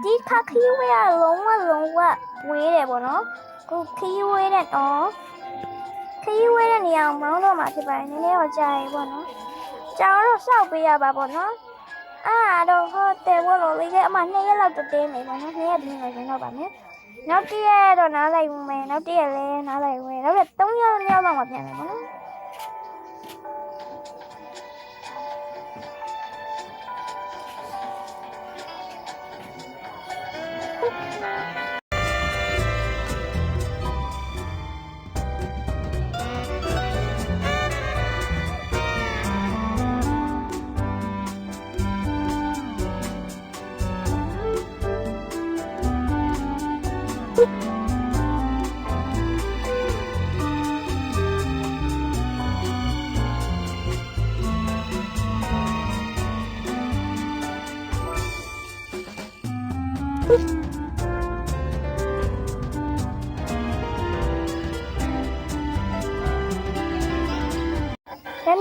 ဒီခါခီးဝဲကလုံးဝဝေးတယ်ပေါ့နော်ကိုခီးဝဲတဲ့ခီးဝဲတဲ့နေရာကိုမောင်းတော့မှာဖြစ်ပါတယ်နည်းနည်းတော့ကြာရပေါ့နော်ကြာတော့စောက်ပေးရပါပေါ့နော်တော့ဟိုတယ်ဘောလို့လေးကအမ2ရက်လောက်တင်းနေပေါ့နော်2ရက်ပြီးနေရင်တော့ပါမယ်နောက်တစ်ရက်တော့နားလိုက်မယ်နောက်တစ်ရက်လည်းနားလိုက်မယ်နောက်3ရက်လောက်မှပြန်မယ်ပေါ့နော်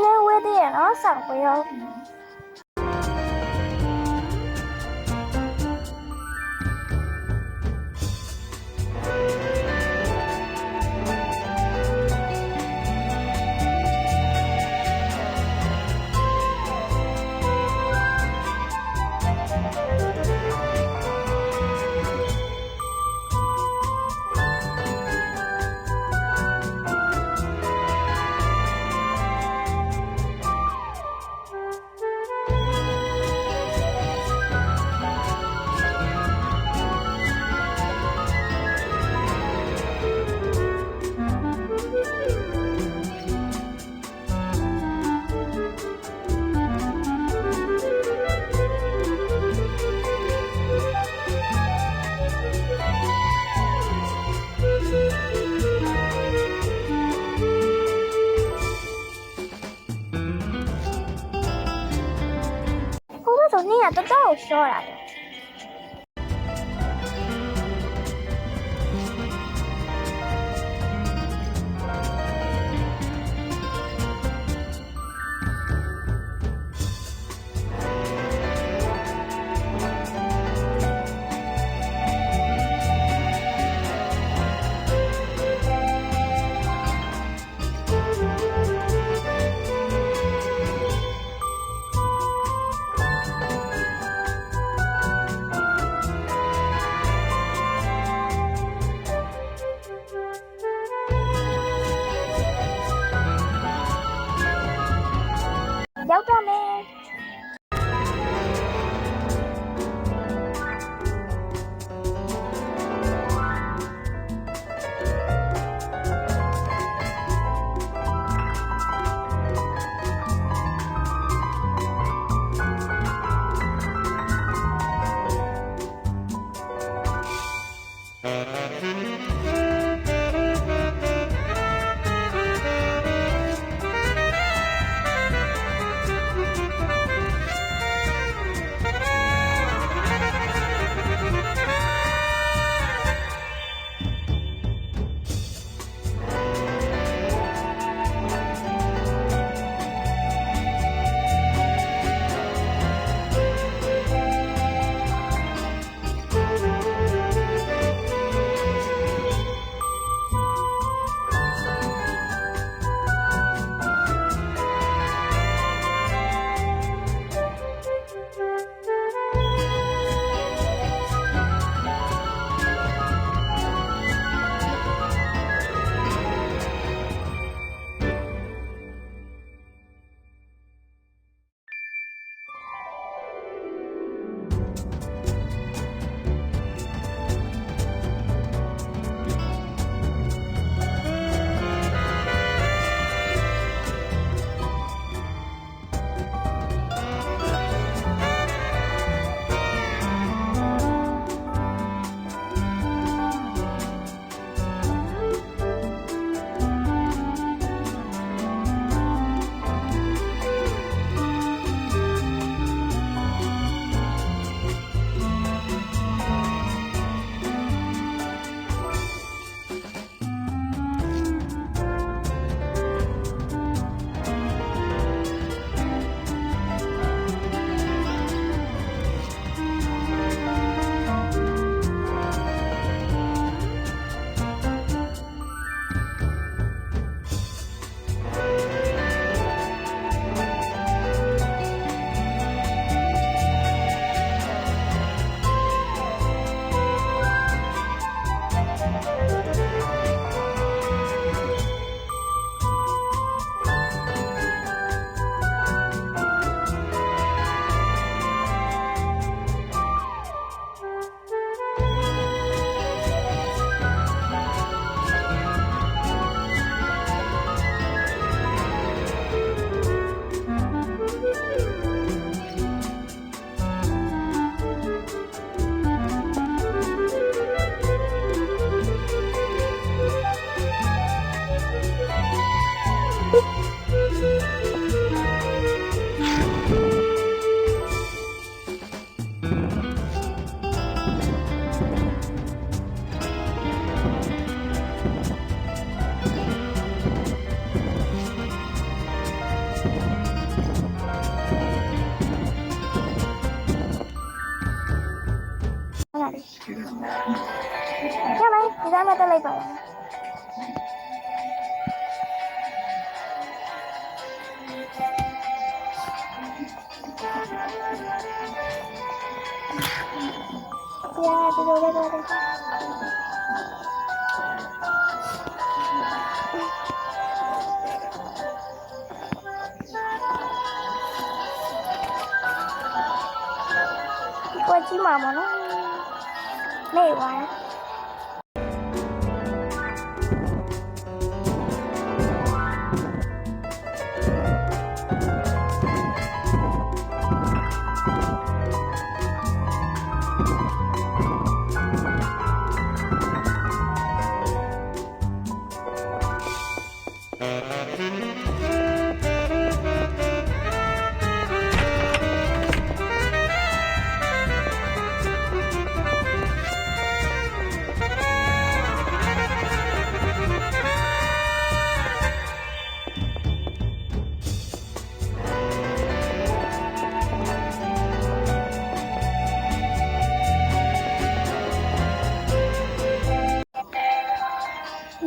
နည်းဝေးသေးရနော်ဆောက်ပေးရော你都早说了的。လေးရမယ်ဒီတိုင်းမတက်လိုက်ပါလားဒီလိုလေးတော့ကိုကြည့်မှာမနော်နေပါ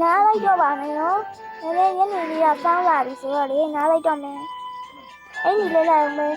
နားလိုက်တော့ပါမယ်နော်နည်းနည်းညနေလေးကစောင်းလာပြီဆိုတော့လေနားလိုက်တော့မယ်အဲ့ဒီလေးလိုက်အောင်မယ်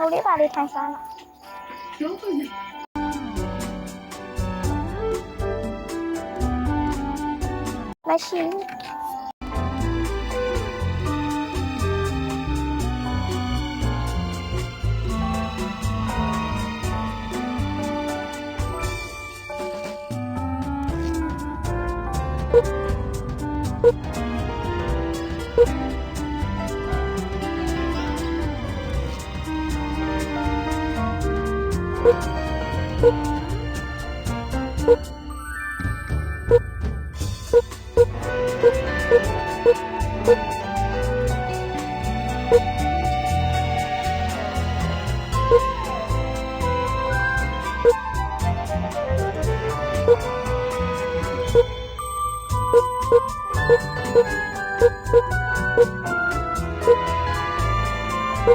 好လေးပါလေးထိုင်စားလာမရှိ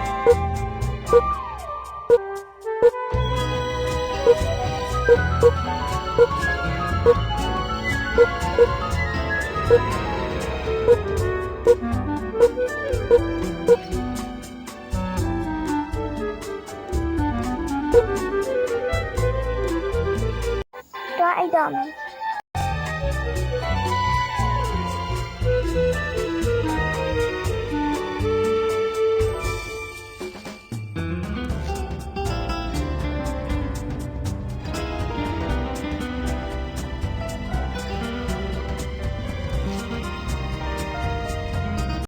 Thank you.